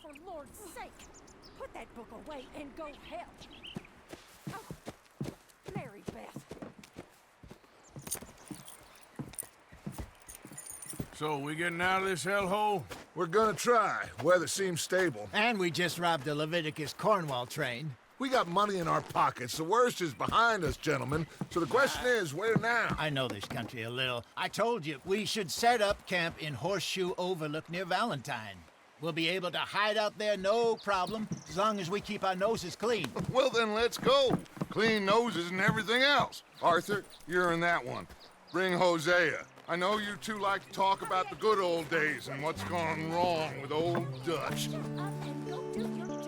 for Lord's sake, put that book away and go help. Oh, Mary Beth. So, we getting out of this hellhole? We're gonna try. Weather seems stable. And we just robbed a Leviticus Cornwall train. We got money in our pockets. The worst is behind us, gentlemen. So the question is, where now? I know this country a little. I told you, we should set up camp in Horseshoe Overlook near Valentine. We'll be able to hide out there, no problem, as long as we keep our noses clean. Well, then let's go. Clean noses and everything else. Arthur, you're in that one. Bring Hosea. I know you two like to talk about the good old days and what's gone wrong with old Dutch. Up and go do your job.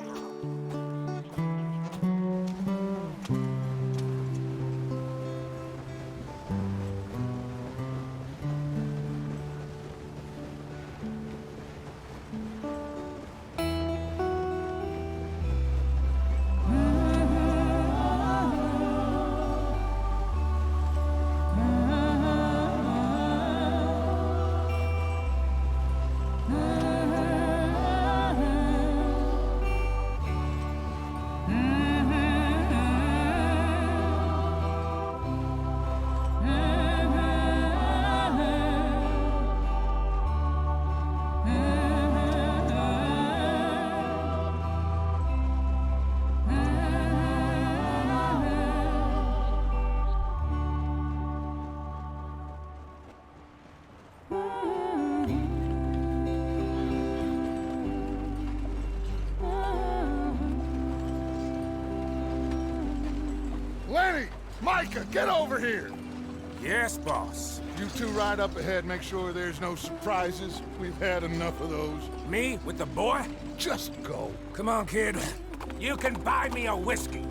Lenny! Micah, get over here! Yes, boss. You two ride up ahead, make sure there's no surprises. We've had enough of those. Me with the boy? Just go. Come on, kid. You can buy me a whiskey.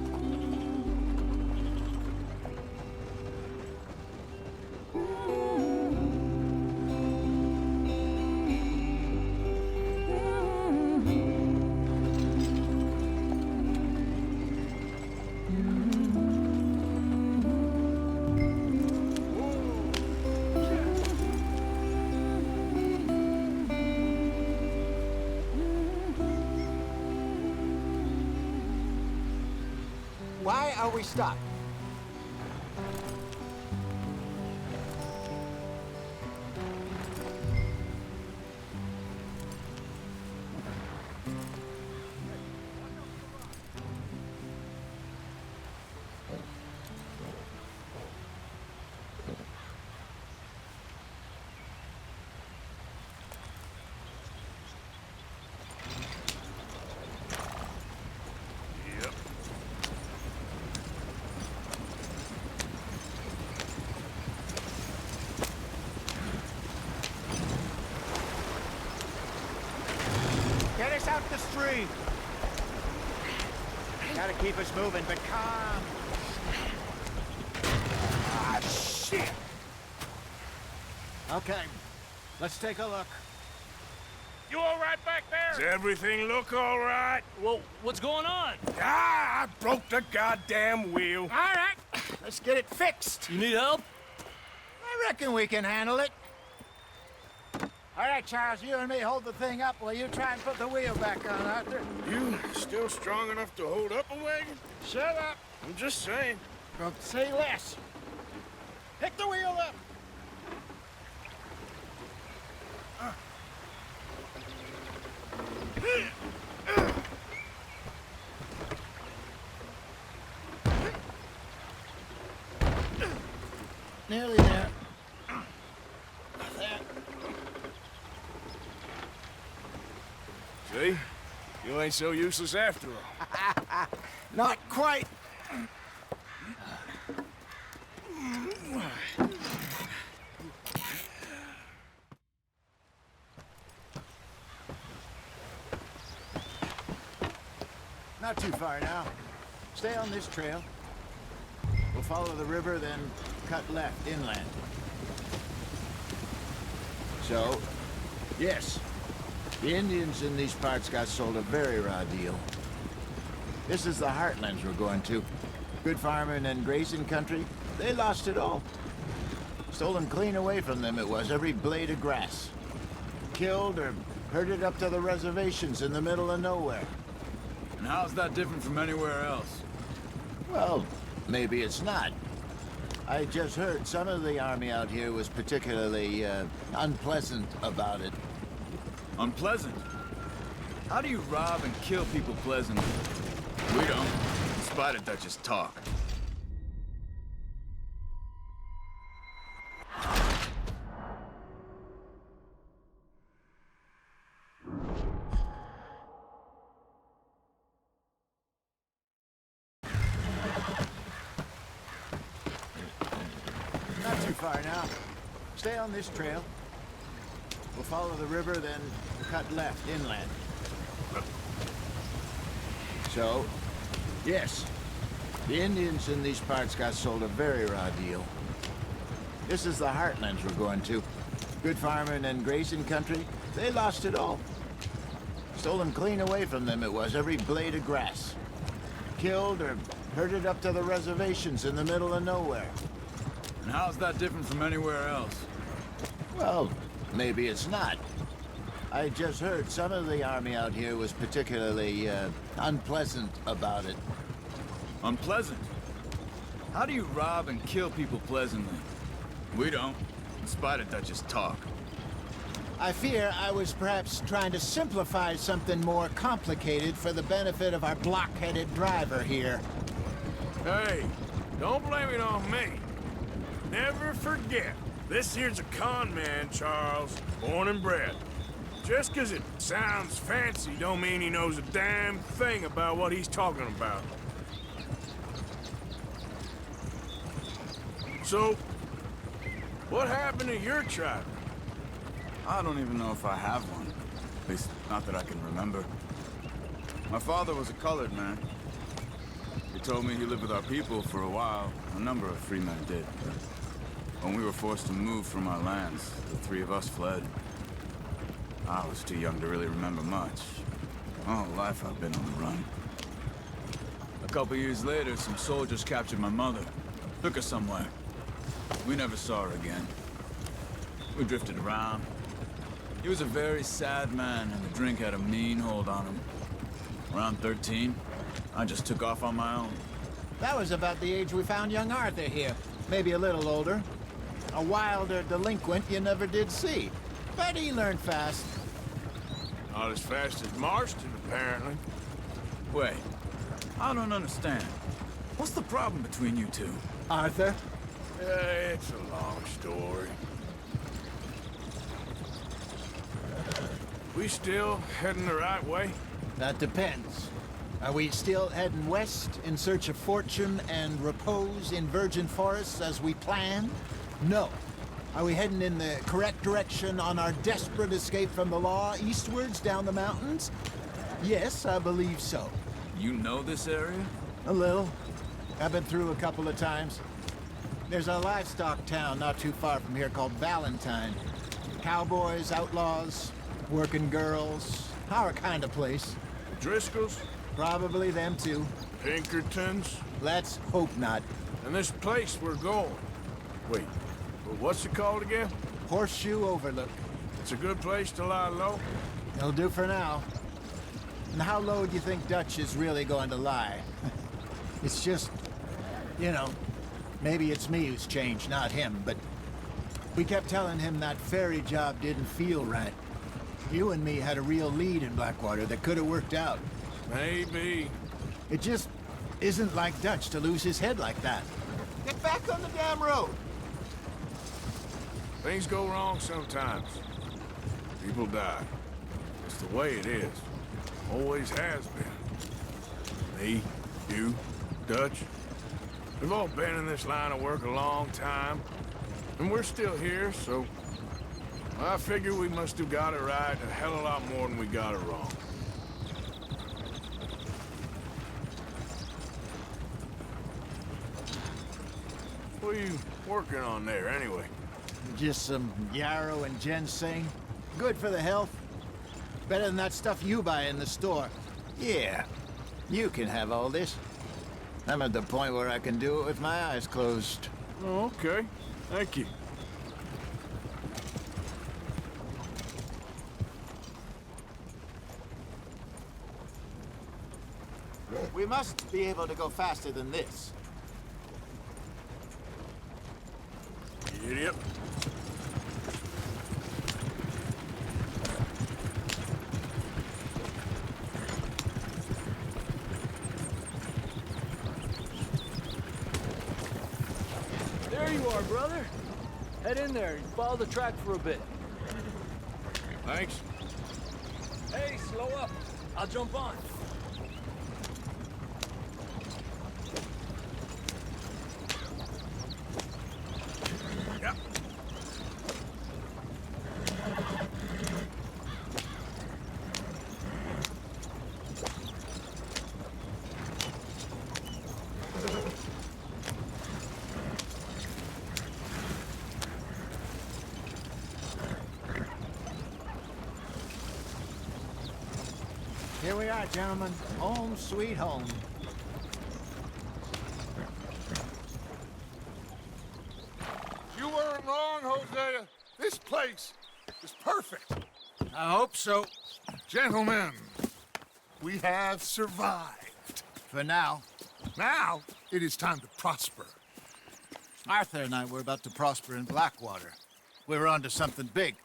Why are we stopped? Get us out the street. Gotta keep us moving, but calm. Ah, shit! Okay, let's take a look. You all right back there? Does everything look all right? Well, what's going on? Ah, I broke the goddamn wheel. All right, let's get it fixed. You need help? I reckon we can handle it. All right, Charles, you and me hold the thing up while you try and put the wheel back on, Arthur. You still strong enough to hold up a wagon? Shut up. I'm just saying. Don't say less. Pick the wheel up. Nearly there. There. See? You ain't so useless after all. Not quite. Not too far now. Stay on this trail. We'll follow the river, then cut left inland. So, yes, the Indians in these parts got sold a very raw deal. This is the heartlands we're going to. Good farming and grazing country, they lost it all. Stolen clean away from them it was, every blade of grass. Killed or herded up to the reservations in the middle of nowhere. And how's that different from anywhere else? Well, maybe it's not. I just heard some of the army out here was particularly, unpleasant about it. Unpleasant? How do you rob and kill people pleasantly? We don't, in spite of Dutch's talk. Not too far now. Stay on this trail. We'll follow the river, then cut left inland. So, yes, the Indians in these parts got sold a very raw deal. This is the heartlands we're going to. Good farming and grazing country, they lost it all. Stolen clean away from them it was, every blade of grass. Killed or herded up to the reservations in the middle of nowhere. And how's that different from anywhere else? Well, maybe it's not. I just heard some of the army out here was particularly, unpleasant about it. Unpleasant? How do you rob and kill people pleasantly? We don't, in spite of Dutch's talk. I fear I was perhaps trying to simplify something more complicated for the benefit of our block-headed driver here. Hey, don't blame it on me. Never forget, this here's a con man, Charles, born and bred. Just 'cause it sounds fancy don't mean he knows a damn thing about what he's talking about. So, what happened to your tribe? I don't even know if I have one. At least, not that I can remember. My father was a colored man. He told me he lived with our people for a while. A number of free men did. But when we were forced to move from our lands, the three of us fled. I was too young to really remember much. All life I've been on the run. A couple years later, some soldiers captured my mother. Took her somewhere. We never saw her again. We drifted around. He was a very sad man, and the drink had a mean hold on him. Around 13, I just took off on my own. That was about the age we found young Arthur here. Maybe a little older. A wilder delinquent you never did see. But he learned fast. Not as fast as Marston, apparently. Wait, I don't understand. What's the problem between you two? Arthur? It's a long story. We still heading the right way? That depends. Are we still heading west in search of fortune and repose in virgin forests as we planned? No. Are we heading in the correct direction on our desperate escape from the law eastwards down the mountains? Yes, I believe so. You know this area? A little. I've been through a couple of times. There's a livestock town not too far from here called Valentine. Cowboys, outlaws, working girls, our kind of place. Driscolls? Probably them too. Pinkertons? Let's hope not. And this place we're going. Wait, what's it called again? Horseshoe Overlook. It's a good place to lie low? It'll do for now. And how low do you think Dutch is really going to lie? It's just, you know, maybe it's me who's changed, not him, but we kept telling him that ferry job didn't feel right. You and me had a real lead in Blackwater that could have worked out. Maybe. It just isn't like Dutch to lose his head like that. Get back on the damn road! Things go wrong sometimes. People die. It's the way it is. Always has been. Me, you, Dutch. We've all been in this line of work a long time. And we're still here, so I figure we must have got it right a hell of a lot more than we got it wrong. What are you working on there, anyway? Just some yarrow and ginseng. Good for the health. Better than that stuff you buy in the store. Yeah, you can have all this. I'm at the point where I can do it with my eyes closed. Oh, okay. Thank you. We must be able to go faster than this. Idiot. There you are, brother. Head in there and follow the track for a bit. Thanks. Hey, slow up. I'll jump on. Yep. Here we are, gentlemen. Home sweet home. You weren't wrong, Hosea. This place is perfect. I hope so. Gentlemen, we have survived. For now. Now, it is time to prosper. Arthur and I were about to prosper in Blackwater. We were onto something big.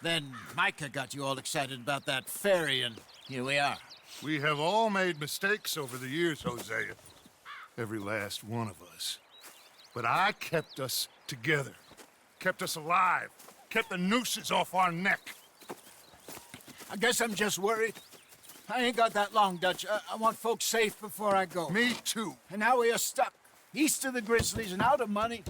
Then Micah got you all excited about that ferry, and here we are. We have all made mistakes over the years, Hosea. Every last one of us. But I kept us together. Kept us alive. Kept the nooses off our neck. I guess I'm just worried. I ain't got that long, Dutch. I want folks safe before I go. Me too. And now we are stuck, east of the Grizzlies and out of money,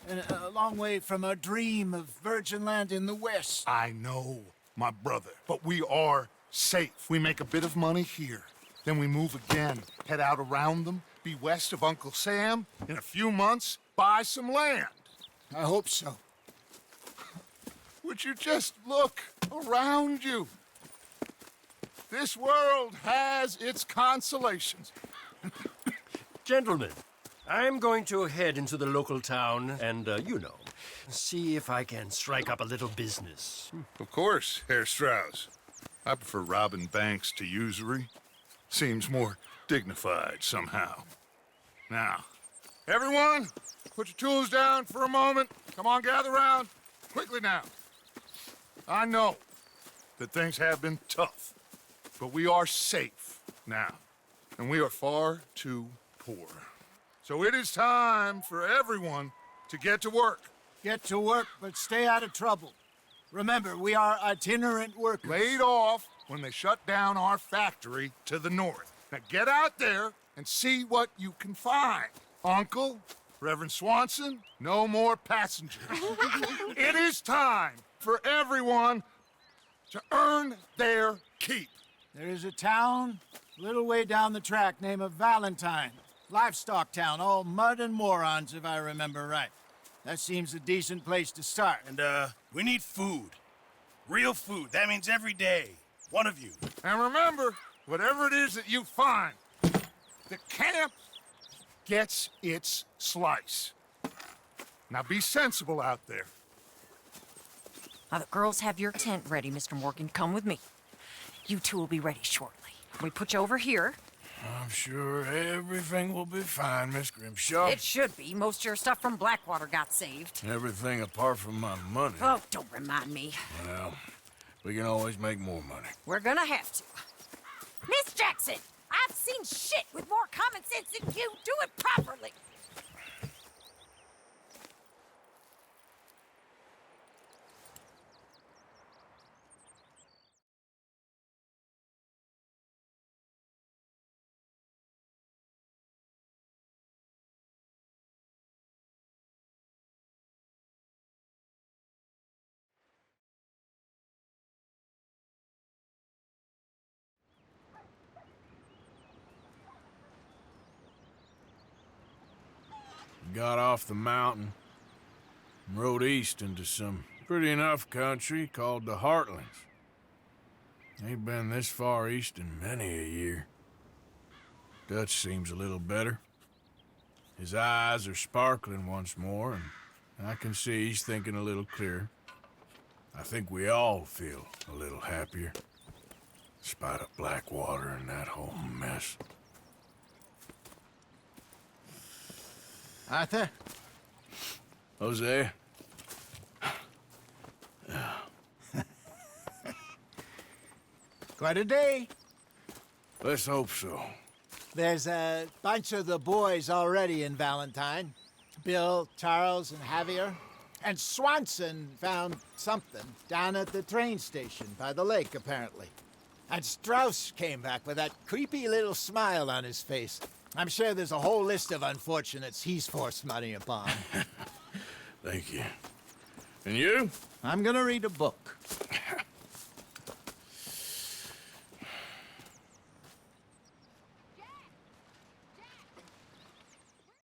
and a long way from our dream of virgin land in the west. I know, my brother. But we are safe. We make a bit of money here. Then we move again, head out around them, be west of Uncle Sam. In a few months, buy some land. I hope so. Would you just look around you? This world has its consolations. Gentlemen, I'm going to head into the local town and, see if I can strike up a little business. Of course, Herr Strauss. I prefer robbing banks to usury. Seems more dignified somehow. Now, everyone, put your tools down for a moment. Come on, gather round. Quickly now. I know that things have been tough, but we are safe now, and we are far too poor. So it is time for everyone to get to work. Get to work, but stay out of trouble. Remember, we are itinerant workers. Laid off when they shut down our factory to the north. Now get out there and see what you can find. Uncle, Reverend Swanson, no more passengers. It is time for everyone to earn their keep. There is a town a little way down the track named Valentine. Livestock town, all mud and morons, if I remember right. That seems a decent place to start. And, we need food. Real food. That means every day. One of you. And remember, whatever it is that you find, the camp gets its slice. Now be sensible out there. Now the girls have your tent ready, Mr. Morgan. Come with me. You two will be ready shortly. We put you over here. I'm sure everything will be fine, Miss Grimshaw. It should be. Most of your stuff from Blackwater got saved. Everything apart from my money. Oh, don't remind me. Well, we can always make more money. We're gonna have to. Miss Jackson, I've seen shit with more common sense than you. Do it properly. Got off the mountain and rode east into some pretty enough country called the Heartlands. Ain't been this far east in many a year. Dutch seems a little better. His eyes are sparkling once more, and I can see he's thinking a little clearer. I think we all feel a little happier, in spite of Blackwater and that whole mess. Arthur? Jose? Quite a day. Let's hope so. There's a bunch of the boys already in Valentine. Bill, Charles, and Javier. And Swanson found something down at the train station by the lake, apparently. And Strauss came back with that creepy little smile on his face. I'm sure there's a whole list of unfortunates he's forced money upon. Thank you. And you? I'm gonna read a book.